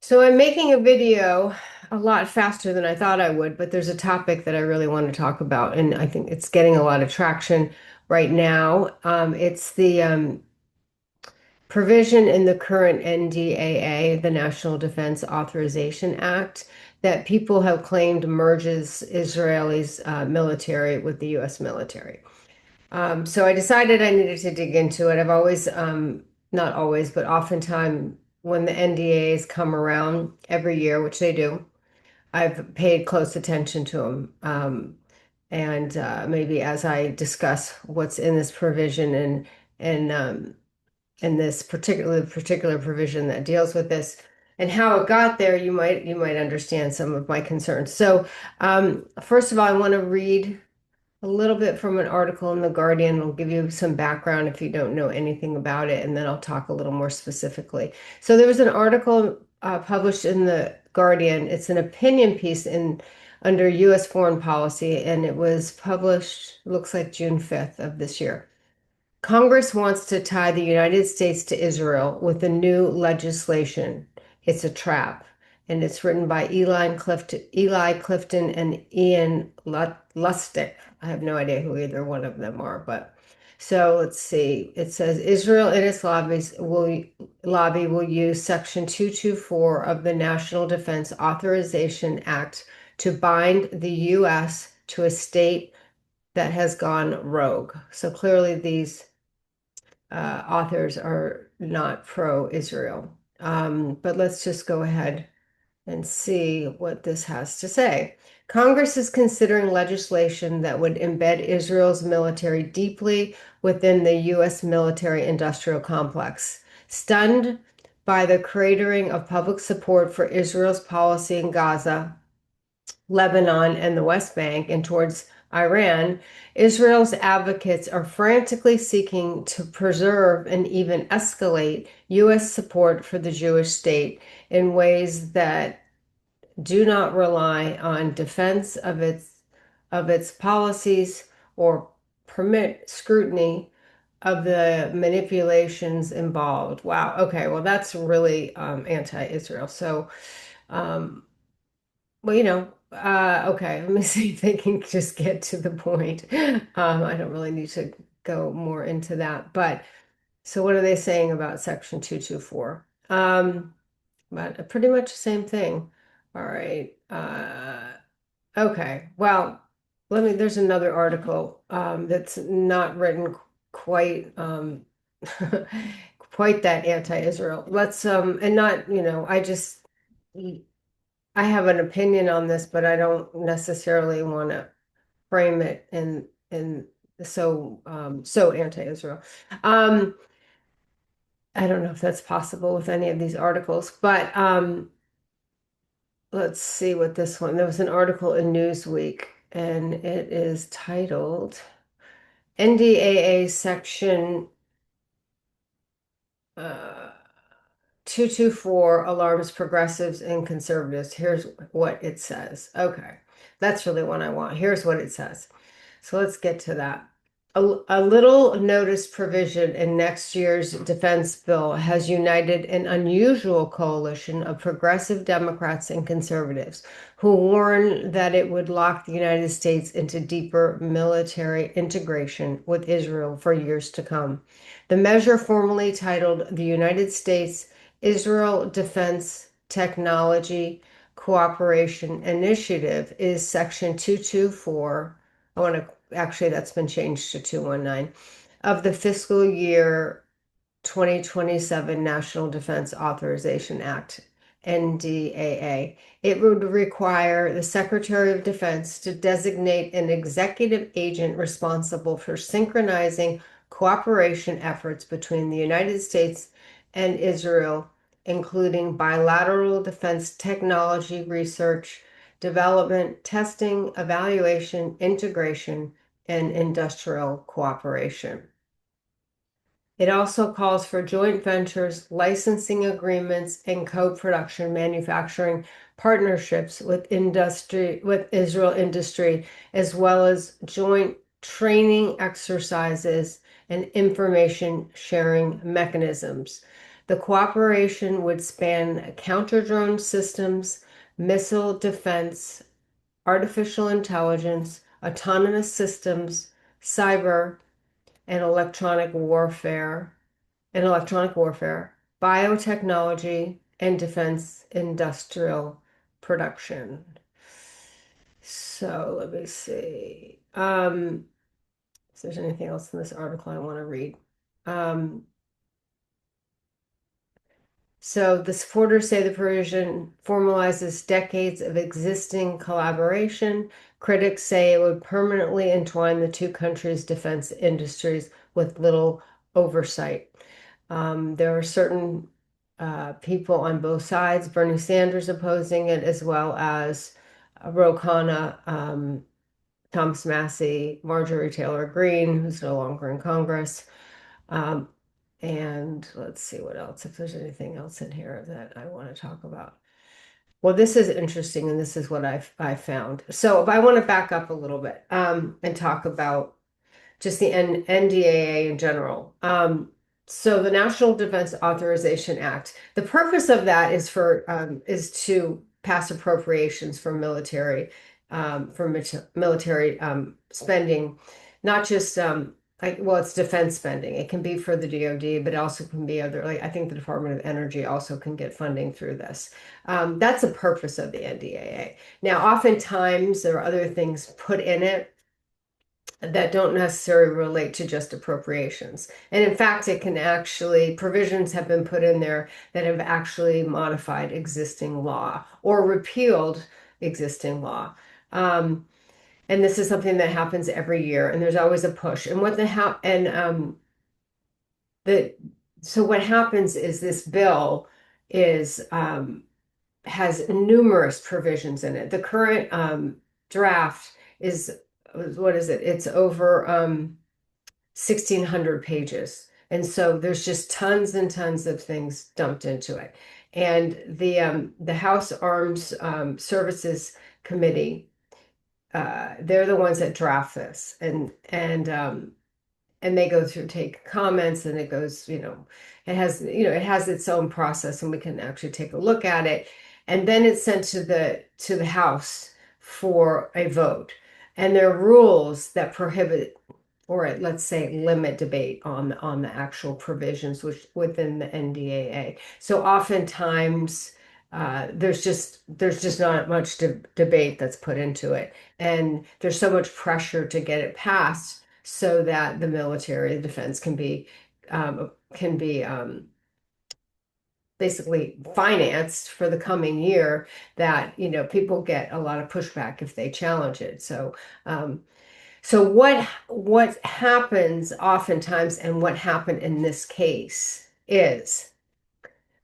So I'm making a video a lot faster than I thought I would, but there's a topic that I really want to talk about, and I think it's getting a lot of traction right now. It's the provision in the current NDAA, the National Defense Authorization Act, that people have claimed merges Israelis military with the U.S. military. So I decided I needed to dig into it. I've always, not always, but oftentimes when the NDAs come around every year, which they do, I've paid close attention to them. And maybe as I discuss what's in this provision and this particular provision that deals with this and how it got there, you might understand some of my concerns. So first of all, I want to read a little bit from an article in The Guardian. I'll give you some background if you don't know anything about it, and then I'll talk a little more specifically. So there was an article published in The Guardian. It's an opinion piece in under U.S. foreign policy, and it was published, looks like June 5th of this year. Congress wants to tie the United States to Israel with the new legislation. It's a trap. And it's written by Eli Clifton and Ian Lustig. I have no idea who either one of them are, but so let's see. It says Israel and its lobby will use Section 224 of the National Defense Authorization Act to bind the U.S. to a state that has gone rogue. So clearly these authors are not pro-Israel. But let's just go ahead and see what this has to say. Congress is considering legislation that would embed Israel's military deeply within the U.S. military-industrial complex. Stunned by the cratering of public support for Israel's policy in Gaza, Lebanon, and the West Bank, and towards Iran, Israel's advocates are frantically seeking to preserve and even escalate U.S. support for the Jewish state in ways that do not rely on defense of its policies or permit scrutiny of the manipulations involved. Wow. Okay. Well, that's really anti-Israel. So, um, well, okay, let me see if they can just get to the point. I don't really need to go more into that. But so what are they saying about Section 224? But pretty much the same thing. All right. Okay. Well, there's another article that's not written quite quite that anti-Israel. Let's and not, I have an opinion on this, but I don't necessarily want to frame it in so anti-Israel. Um, I don't know if that's possible with any of these articles, but let's see what this one. There was an article in Newsweek, and it is titled NDAA Section uh, 224 alarms progressives and conservatives. Here's what it says. Okay, that's really what I want. Here's what it says. So let's get to that. A little notice provision in next year's defense bill has united an unusual coalition of progressive Democrats and conservatives who warn that it would lock the United States into deeper military integration with Israel for years to come. The measure, formally titled the United States Israel Defense Technology Cooperation Initiative, is Section 224. I want to actually, that's been changed to 219 of the fiscal year 2027 National Defense Authorization Act, NDAA. It would require the Secretary of Defense to designate an executive agent responsible for synchronizing cooperation efforts between the United States and Israel, including bilateral defense technology research, development, testing, evaluation, integration, and industrial cooperation. It also calls for joint ventures, licensing agreements, and co-production manufacturing partnerships with Israel industry, as well as joint training exercises and information sharing mechanisms. The cooperation would span counter-drone systems, missile defense, artificial intelligence, autonomous systems, cyber, and electronic warfare, biotechnology, and defense industrial production. So let me see. If there's anything else in this article I want to read. Um, So the supporters say the provision formalizes decades of existing collaboration. Critics say it would permanently entwine the two countries' defense industries with little oversight. There are certain people on both sides, Bernie Sanders opposing it, as well as Ro Khanna, Thomas Massey, Marjorie Taylor Greene, who's no longer in Congress. Um, and let's see what else, if there's anything else in here that I want to talk about. Well, this is interesting, and this is what I found. So if I want to back up a little bit and talk about just the NDAA in general. So the National Defense Authorization Act, the purpose of that is to pass appropriations for military spending, not just well, it's defense spending. It can be for the DoD, but it also can be other, like I think the Department of Energy also can get funding through this. That's the purpose of the NDAA. Now, oftentimes there are other things put in it that don't necessarily relate to just appropriations. And in fact, it can actually, provisions have been put in there that have actually modified existing law or repealed existing law. And this is something that happens every year, and there's always a push. And the so what happens is this bill is has numerous provisions in it. The current draft is what is it? It's over 1,600 pages. And so there's just tons and tons of things dumped into it. And the House Arms Services Committee, they're the ones that draft this, and they go through, take comments, and it goes, it has its own process, and we can actually take a look at it. And then it's sent to the House for a vote. And there are rules that prohibit, or let's say limit debate on the actual provisions within the NDAA. So oftentimes there's just not much debate that's put into it, and there's so much pressure to get it passed so that the military, the defense can be basically financed for the coming year, that people get a lot of pushback if they challenge it. So what happens oftentimes, and what happened in this case, is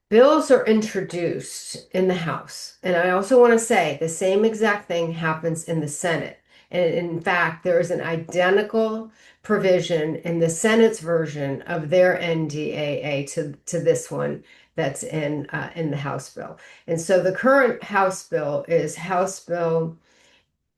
bills are introduced in the House. And I also want to say the same exact thing happens in the Senate. And in fact, there is an identical provision in the Senate's version of their NDAA to this one that's in the House bill. And so the current House bill is House Bill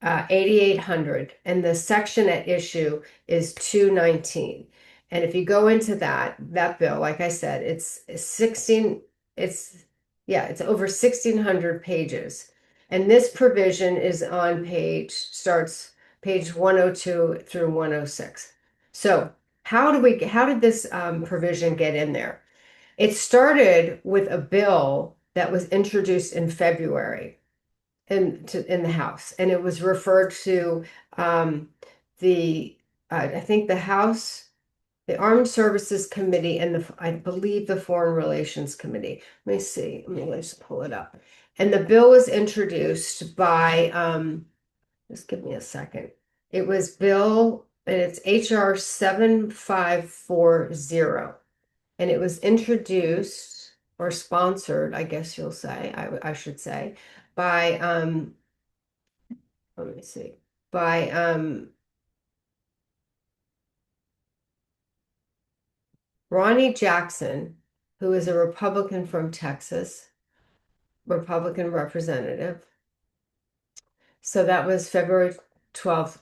8,800, and the section at issue is 219. And if you go into that bill, like I said, it's 16, it's yeah, it's over 1,600 pages. And this provision is on starts page 102 through 106. So how did this provision get in there? It started with a bill that was introduced in February in the House, and it was referred to the I think the House, the Armed Services Committee, and I believe the Foreign Relations Committee. Let me see. Let's pull it up. And the bill was introduced by just give me a second. It was bill, and it's HR 7540, and it was introduced or sponsored, I guess you'll say, I should say, by let me see, by Ronnie Jackson, who is a Republican from Texas, Republican representative. So that was February 12th,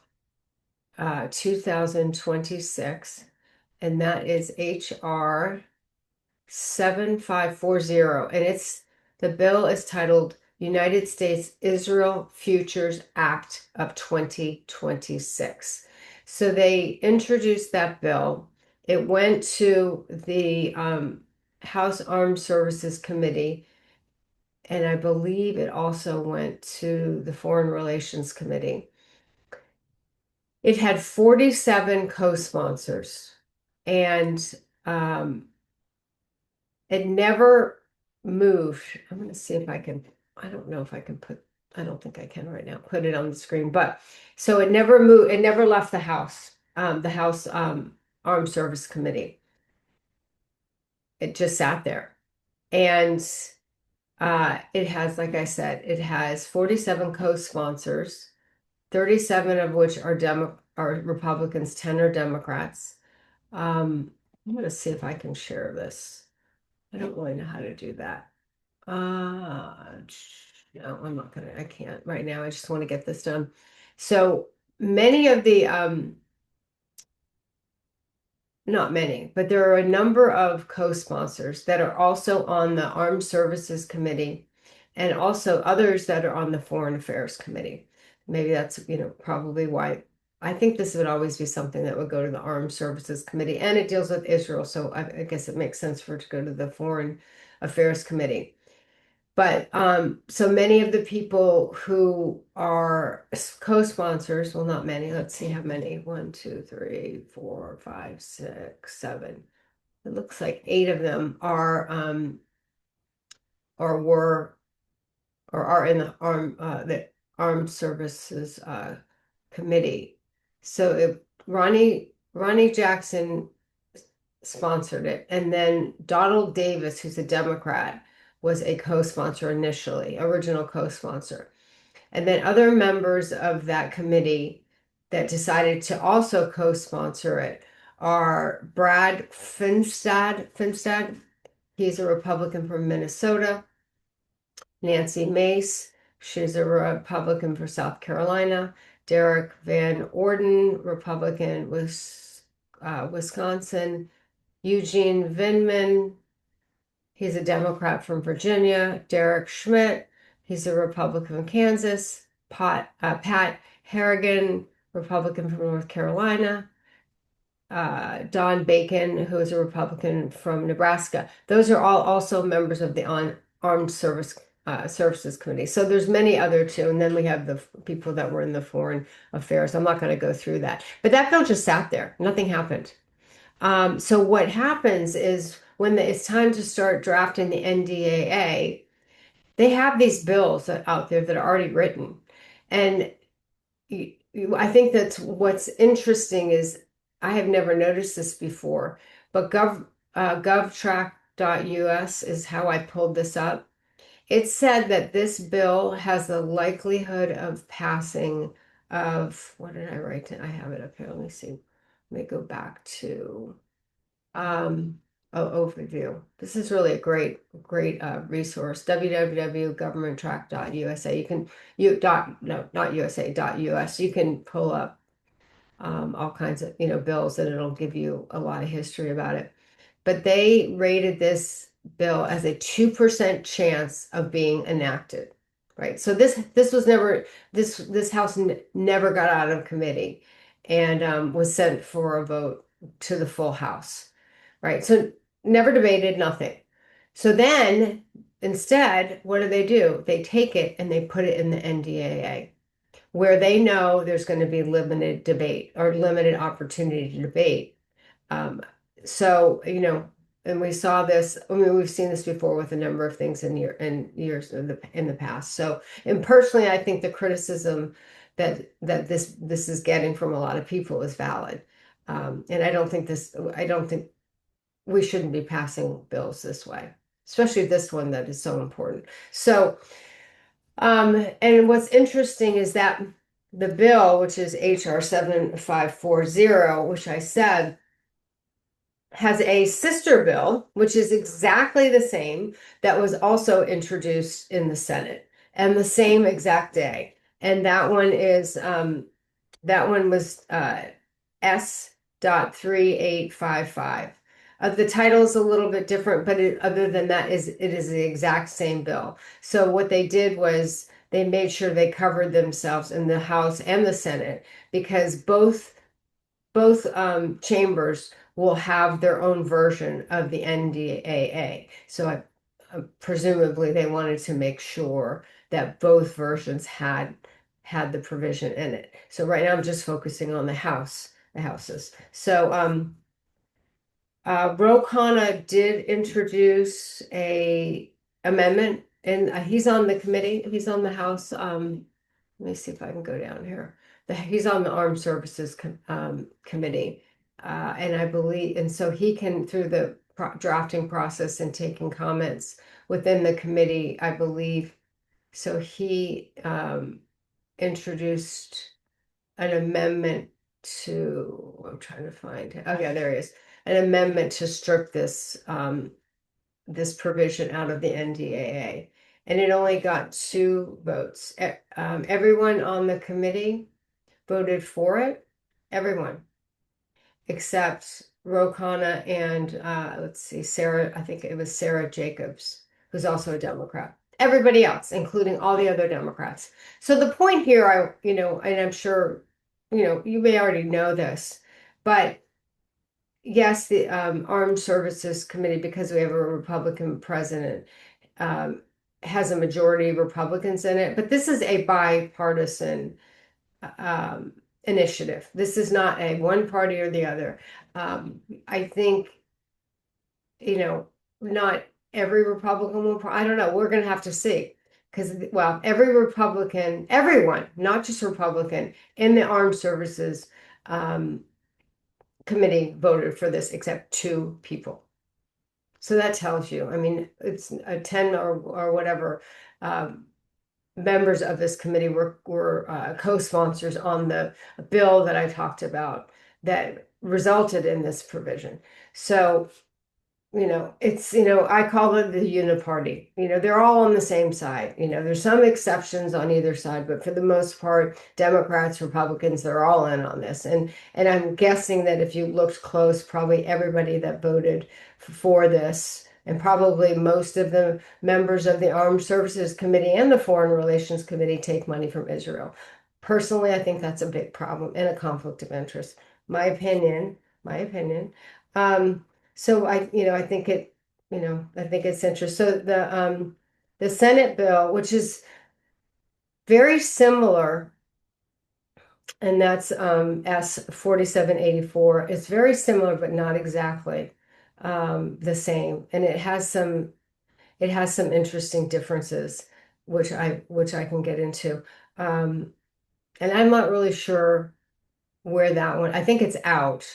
2026. And that is HR 7540, and the bill is titled United States Israel Futures Act of 2026. So they introduced that bill. It went to the House Armed Services Committee, and I believe it also went to the Foreign Relations Committee. It had 47 co-sponsors, and um, it never moved. I'm going to see if I can, I don't know if I can put, I don't think I can right now, put it on the screen. But so it never moved, it never left the House Armed Service Committee. It just sat there. And it has, like I said, it has 47 co-sponsors, 37 of which are Republicans, 10 are Democrats. I'm going to see if I can share this. I don't really know how to do that. Uh, no, I can't right now. I just want to get this done. So many of the, not many, but there are a number of co-sponsors that are also on the Armed Services Committee and also others that are on the Foreign Affairs Committee. Maybe that's, probably why I think this would always be something that would go to the Armed Services Committee, and it deals with Israel. So I guess it makes sense for it to go to the Foreign Affairs Committee. But so many of the people who are co-sponsors, well, not many. Let's see how many. 1, 2, 3, 4, 5, 6, 7. It looks like 8 of them or were or are in the Armed Services Committee. So Ronnie Jackson sponsored it, and then Donald Davis, who's a Democrat, was a co-sponsor initially, original co-sponsor. And then other members of that committee that decided to also co-sponsor it are Brad Finstad. He's a Republican from Minnesota. Nancy Mace, she's a Republican for South Carolina. Derek Van Orden, Republican with Wisconsin. Eugene Vindman, he's a Democrat from Virginia. Derek Schmidt, he's a Republican from Kansas. Pat Harrigan, Republican from North Carolina. Don Bacon, who is a Republican from Nebraska. Those are all also members of the Armed Services Committee. So there's many other too. And then we have the people that were in the Foreign Affairs. I'm not going to go through that. But that bill just sat there. Nothing happened. So what happens is when it's time to start drafting the NDAA, they have these bills out there that are already written. And I think that's what's interesting is I have never noticed this before, but govtrack.us is how I pulled this up. It said that this bill has the likelihood of passing of, what did I write? I have it up here. Let me see. Let me go back to overview. This is really a great resource. www.governmenttrack.usa. You can not USA .us. You can pull up all kinds of bills, and it'll give you a lot of history about it. But they rated this bill as a 2% chance of being enacted. Right. So this was never this House never got out of committee and was sent for a vote to the full House. Right. So never debated, nothing. So then instead, what do? They take it and they put it in the NDAA, where they know there's going to be limited debate or limited opportunity to debate. Um, so, and we saw this, I mean, we've seen this before with a number of things in years in the past. So, and personally, I think the criticism that this is getting from a lot of people is valid. And I don't think we shouldn't be passing bills this way, especially this one that is so important. So, and what's interesting is that the bill, which is HR 7540, which I said has a sister bill, which is exactly the same, that was also introduced in the Senate and the same exact day. And that one was S.3855. The title is a little bit different, but other than that, it is the exact same bill. So what they did was they made sure they covered themselves in the House and the Senate because both chambers will have their own version of the NDAA. So presumably they wanted to make sure that both versions had the provision in it. So right now I'm just focusing on the houses. So Ro Khanna did introduce a amendment, and he's on the committee. He's on the House. Let me see if I can go down here. He's on the Armed Services Committee, and I believe, and so he can through the drafting process and taking comments within the committee, I believe. So he introduced an amendment to, I'm trying to find, oh yeah, there he is, an amendment to strip this provision out of the NDAA. And it only got 2 votes. Everyone on the committee voted for it, everyone, except Ro Khanna and let's see, Sarah, I think it was Sarah Jacobs, who's also a Democrat. Everybody else, including all the other Democrats. So the point here, and I'm sure, you may already know this, but yes, the Armed Services Committee, because we have a Republican president, um, has a majority of Republicans in it, but this is a bipartisan um, initiative. This is not a one party or the other. I think, not every Republican will, I don't know, we're going to have to see. Because, well, every Republican, everyone, not just Republican, in the Armed Services um, Committee voted for this, except 2 people. So that tells you, I mean, it's a 10 or whatever um, members of this committee were co-sponsors on the bill that I talked about that resulted in this provision. So it's, I call it the uniparty. They're all on the same side. There's some exceptions on either side, but for the most part, Democrats, Republicans, they're all in on this. And I'm guessing that if you looked close, probably everybody that voted for this, and probably most of the members of the Armed Services Committee and the Foreign Relations Committee take money from Israel. Personally, I think that's a big problem and a conflict of interest. My opinion, my opinion. So I think I think it's interesting. So the Senate bill, which is very similar, and that's S 4784. It's very similar, but not exactly the same. And it has some interesting differences, which I can get into. Um, and I'm not really sure where that one. I think it's out.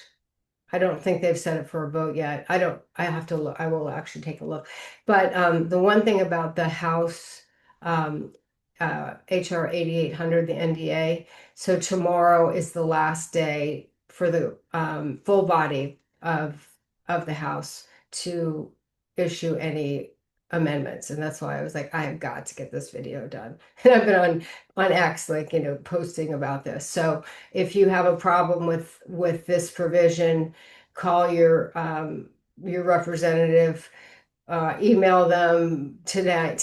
I don't think they've set it for a vote yet. I have to look. I will actually take a look. But the one thing about the House um, HR 8800, the NDA, so tomorrow is the last day for the full body of the House to issue any amendments. And that's why I was like, I have got to get this video done. And I've been on X, like, posting about this. So if you have a problem with this provision, call your representative, email them tonight,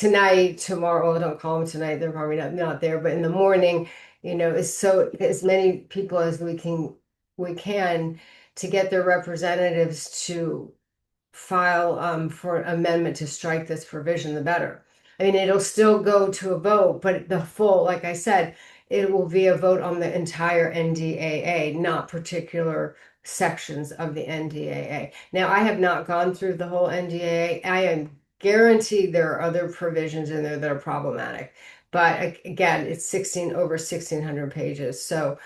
tomorrow. Well, don't call them tonight; they're probably not there. But in the morning, as many people as we can to get their representatives to file for amendment to strike this provision, the better. I mean, it'll still go to a vote, but like I said, it will be a vote on the entire NDAA, not particular sections of the NDAA. Now, I have not gone through the whole NDAA. I am guaranteed there are other provisions in there that are problematic. But again, it's over 1,600 pages. So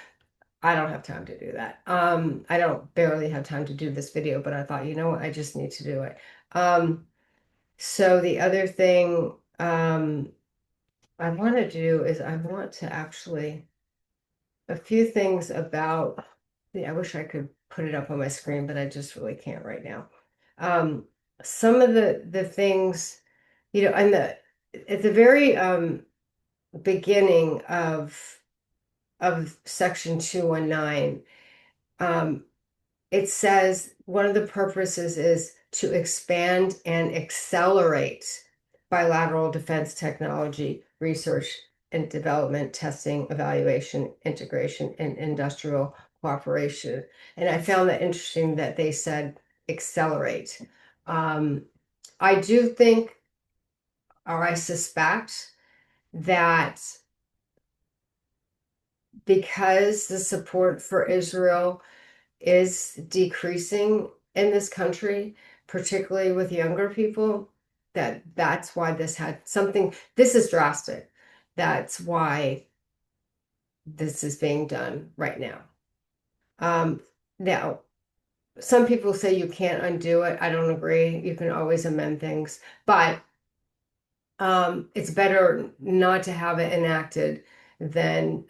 I don't have time to do that. I don't barely have time to do this video, but I thought, you know what, I just need to do it. So the other thing I want to do is I want to actually a few things about I wish I could put it up on my screen, but I just really can't right now. Some of the things, and at the very beginning of section 219, it says one of the purposes is to expand and accelerate bilateral defense technology research and development, testing, evaluation, integration, and industrial cooperation. And I found that interesting that they said accelerate. Um, I do think, or I suspect, that because the support for Israel is decreasing in this country, particularly with younger people, that's why this had something, this is drastic. That's why this is being done right now. Um, Now, some people say you can't undo it. I don't agree. You can always amend things, but it's better not to have it enacted than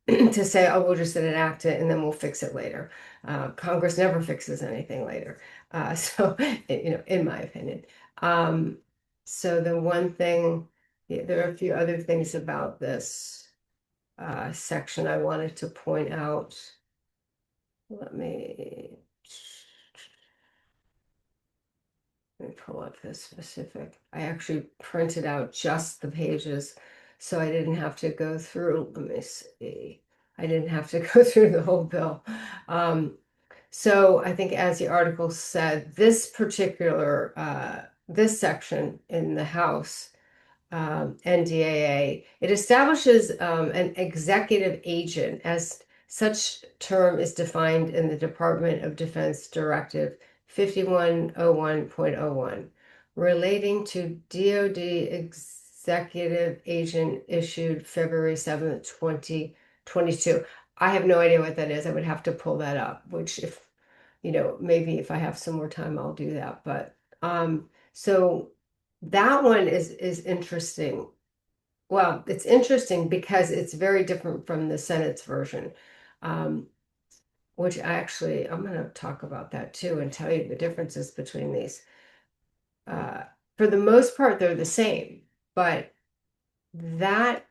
to say, oh, we'll just enact it and then we'll fix it later. Congress never fixes anything later. So, in my opinion. Um, so the one thing, yeah, there are a few other things about this section I wanted to point out. Let me pull up this specific. I actually printed out just the pages so I didn't have to go through. Let me see. I didn't have to go through the whole bill. So I think, as the article said, this particular this section in the House NDAA, it establishes an executive agent, as such term is defined in the Department of Defense Directive 5101.01, relating to DoD executive agent issued February 7th, 2022. I have no idea what that is. I would have to pull that up, which, if maybe if I have some more time, I'll do that. But so that one is interesting. Well, it's interesting because it's very different from the Senate's version, um, which I'm going to talk about that too and tell you the differences between these. Uh, for the most part, they're the same, but that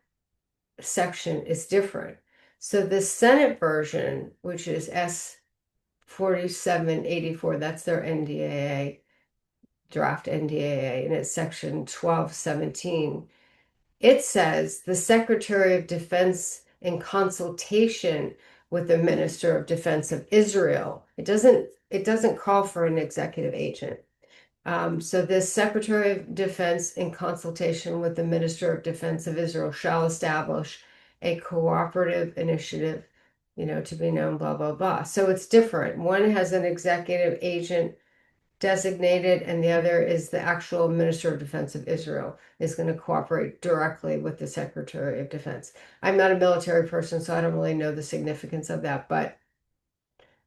section is different. So the Senate version, which is S.4784, that's their NDAA, draft NDAA, and it's section 1217. It says the Secretary of Defense, in consultation with the Minister of Defense of Israel. It doesn't call for an executive agent. So this Secretary of Defense, in consultation with the Minister of Defense of Israel, shall establish a cooperative initiative, to be known, blah, blah, blah. So it's different. One has an executive agent designated, and the other is the actual Minister of Defense of Israel is going to cooperate directly with the Secretary of Defense. I'm not a military person, so I don't really know the significance of that, but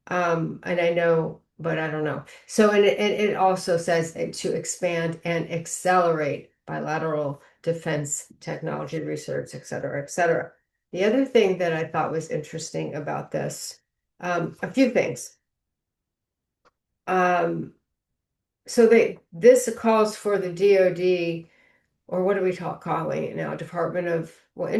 and I know, but I don't know. So, and it also says to expand and accelerate bilateral defense technology research, et cetera, et cetera. The other thing that I thought was interesting about this, a few things. Um, So this calls for the DoD, or what are we calling it now? Department of War.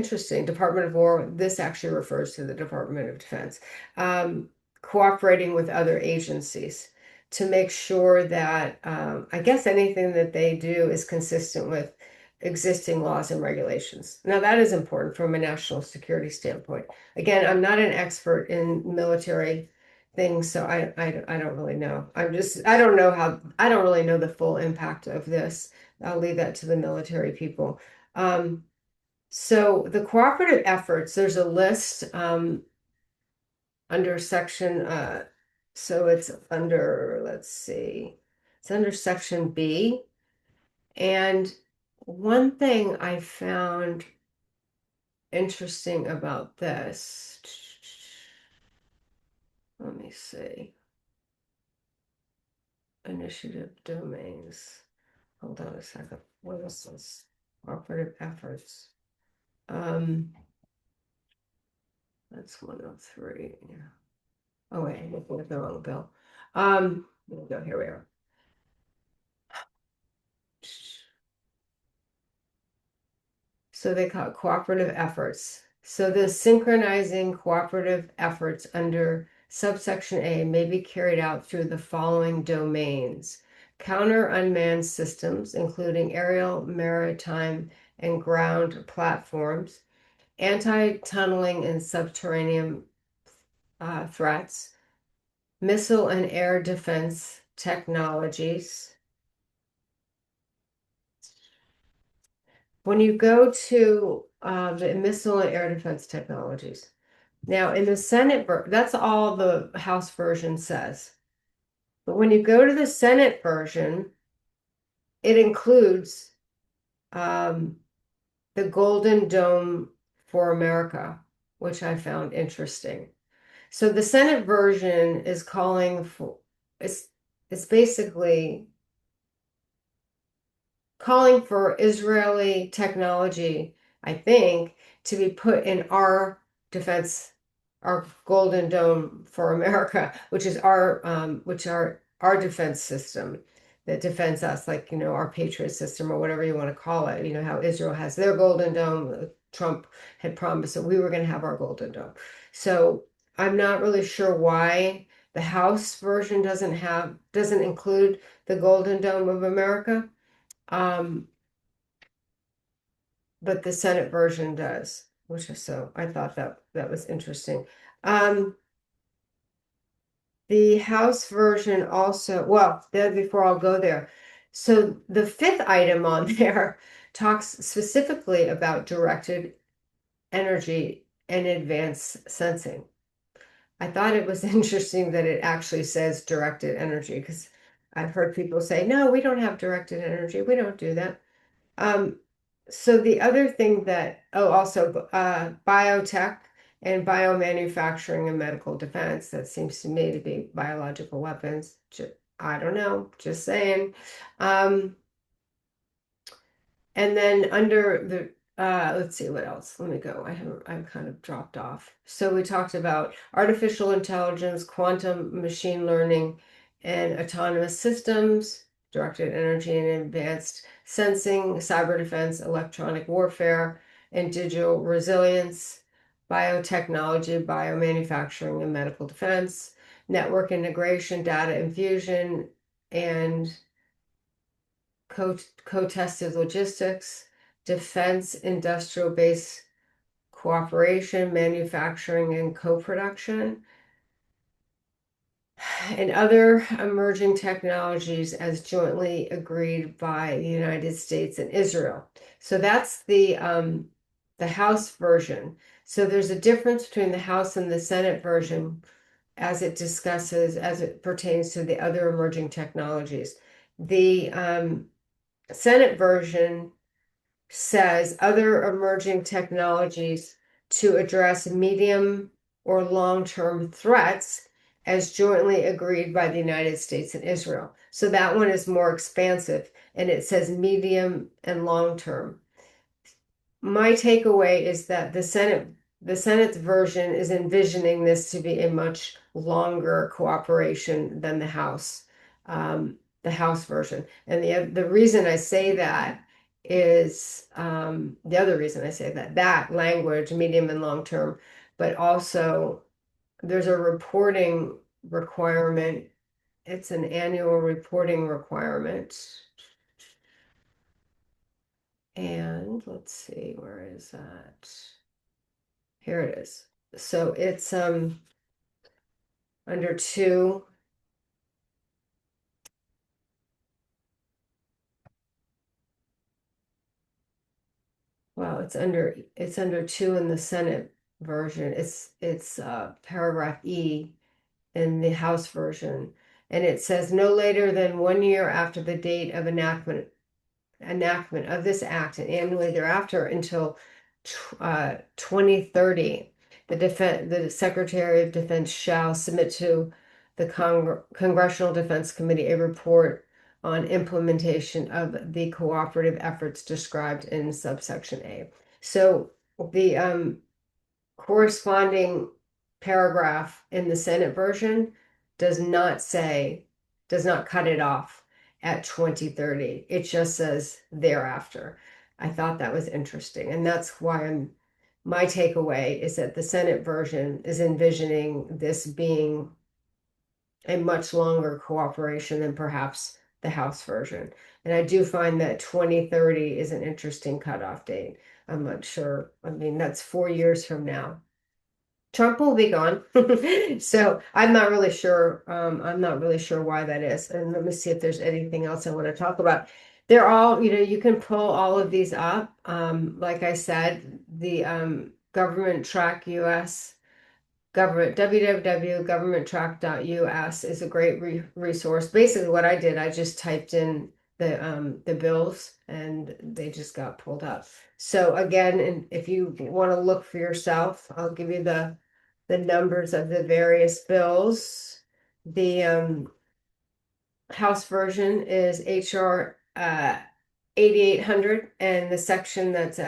This actually refers to the Department of Defense, um, cooperating with other agencies to make sure that, I guess, anything that they do is consistent with existing laws and regulations. Now, that is important from a national security standpoint. Again, I'm not an expert in military things, so I don't really know. I don't really know the full impact of this. I'll leave that to the military people. So the cooperative efforts, there's a list under section, so it's under, let's see, it's under section B. And one thing I found interesting about this, let me see, initiative domains. Hold on a second. What is this? Cooperative efforts. That's 103. Yeah. Oh wait, I'm looking at the wrong bill. There we go. Here we are. So they call it cooperative efforts. So the synchronizing cooperative efforts under subsection A may be carried out through the following domains: counter unmanned systems, including aerial, maritime, and ground platforms, anti-tunneling and subterranean threats, missile and air defense technologies. When you go to the missile and air defense technologies, now in the Senate, that's all the House version says. But when you go to the Senate version, it includes um, the Golden Dome for America, which I found interesting. So the Senate version is calling for, it's basically calling for Israeli technology, I think, to be put in our defense, our Golden Dome for America, which is our defense system that defends us, like, our Patriot system or whatever you want to call it. You know how Israel has their Golden Dome. Trump had promised that we were going to have our Golden Dome. So I'm not really sure why the House version doesn't include the Golden Dome of America. Um, but the Senate version does, which is so I thought that was interesting. Um, the House version also, well, then before I'll go there. So the fifth item on there talks specifically about directed energy and advanced sensing. I thought it was interesting that it actually says directed energy, because I've heard people say, no, we don't have directed energy. We don't do that. Um, so the other thing that, oh, also biotech and biomanufacturing and medical defense, that seems to me to be biological weapons. I don't know, just saying. Um, and then under the, let's see what else. Let me go. I've kind of dropped off. So we talked about artificial intelligence, quantum machine learning, and autonomous systems, directed energy and advanced sensing, cyber defense, electronic warfare, and digital resilience, biotechnology, biomanufacturing, and medical defense, network integration, data infusion, and co-tested logistics, defense industrial base cooperation, manufacturing and co-production, and other emerging technologies as jointly agreed by the United States and Israel. So that's the House version. So there's a difference between the House and the Senate version as it pertains to the other emerging technologies. The Senate version says other emerging technologies to address medium or long-term threats as jointly agreed by the United States and Israel. So that one is more expansive, and it says medium and long-term. My takeaway is that the Senate's version is envisioning this to be a much longer cooperation than the House version. And the reason I say that is the other reason I say that language, medium and long term, but also there's a reporting requirement. It's an annual reporting requirement. And let's see, where is that? Here it is. So it's under two. Well, it's under two in the Senate version. It's paragraph E in the House version, and it says no later than 1 year after the date of enactment of this act and annually thereafter until 2030. The Secretary of Defense shall submit to the Congressional Defense Committee a report on implementation of the cooperative efforts described in subsection A. So the corresponding paragraph in the Senate version does not cut it off at 2030. It just says thereafter. I thought that was interesting, and that's why my takeaway is that the Senate version is envisioning this being a much longer cooperation than perhaps the House version. And I do find that 2030 is an interesting cutoff date. I'm not sure. I mean, that's 4 years from now. Trump will be gone. So I'm not really sure. I'm not really sure why that is. And let me see if there's anything else I want to talk about. They're all, you can pull all of these up. Like I said, the government track US government www.governmenttrack.us is a great resource. Basically, what I did, I just typed in the bills and they just got pulled up. So again, and if you want to look for yourself, I'll give you the numbers of the various bills. The House version is HR 8800, and the section that's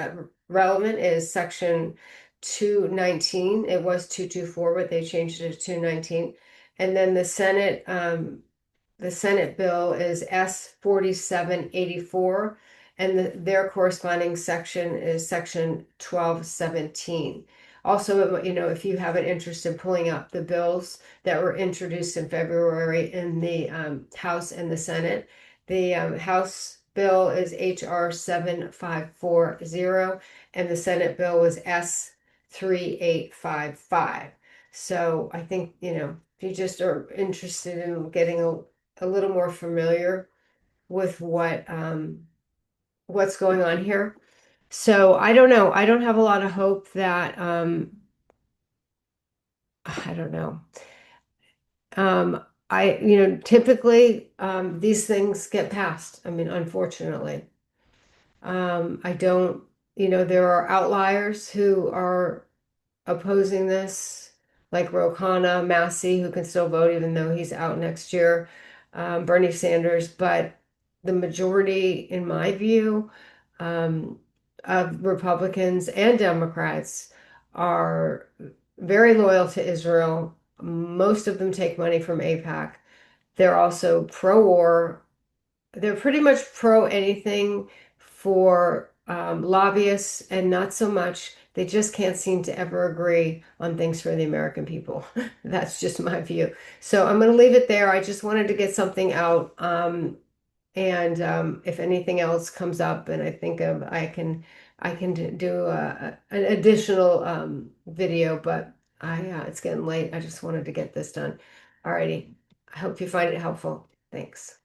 relevant is section 219. It was 224, but they changed it to 219. And then the Senate bill is S.4784, and their corresponding section is section 1217. Also, if you have an interest in pulling up the bills that were introduced in February in the House and the Senate, the House bill is HR 7540, and the Senate bill was S 3855. So I think, if you just are interested in getting a little more familiar with what's going on here. So I don't know. I don't have a lot of hope that I don't know. Typically these things get passed. I mean, unfortunately. I don't, there are outliers who are opposing this, like Ro Khanna, Massey, who can still vote even though he's out next year, Bernie Sanders, but the majority, in my view, um, of Republicans and Democrats are very loyal to Israel. Most of them take money from AIPAC. They're also pro-war. They're pretty much pro anything for lobbyists and not so much. They just can't seem to ever agree on things for the American people. That's just my view. So I'm going to leave it there. I just wanted to get something out. And if anything else comes up and I think of, I can do an additional video, but it's getting late. I just wanted to get this done. Alrighty. I hope you find it helpful. Thanks.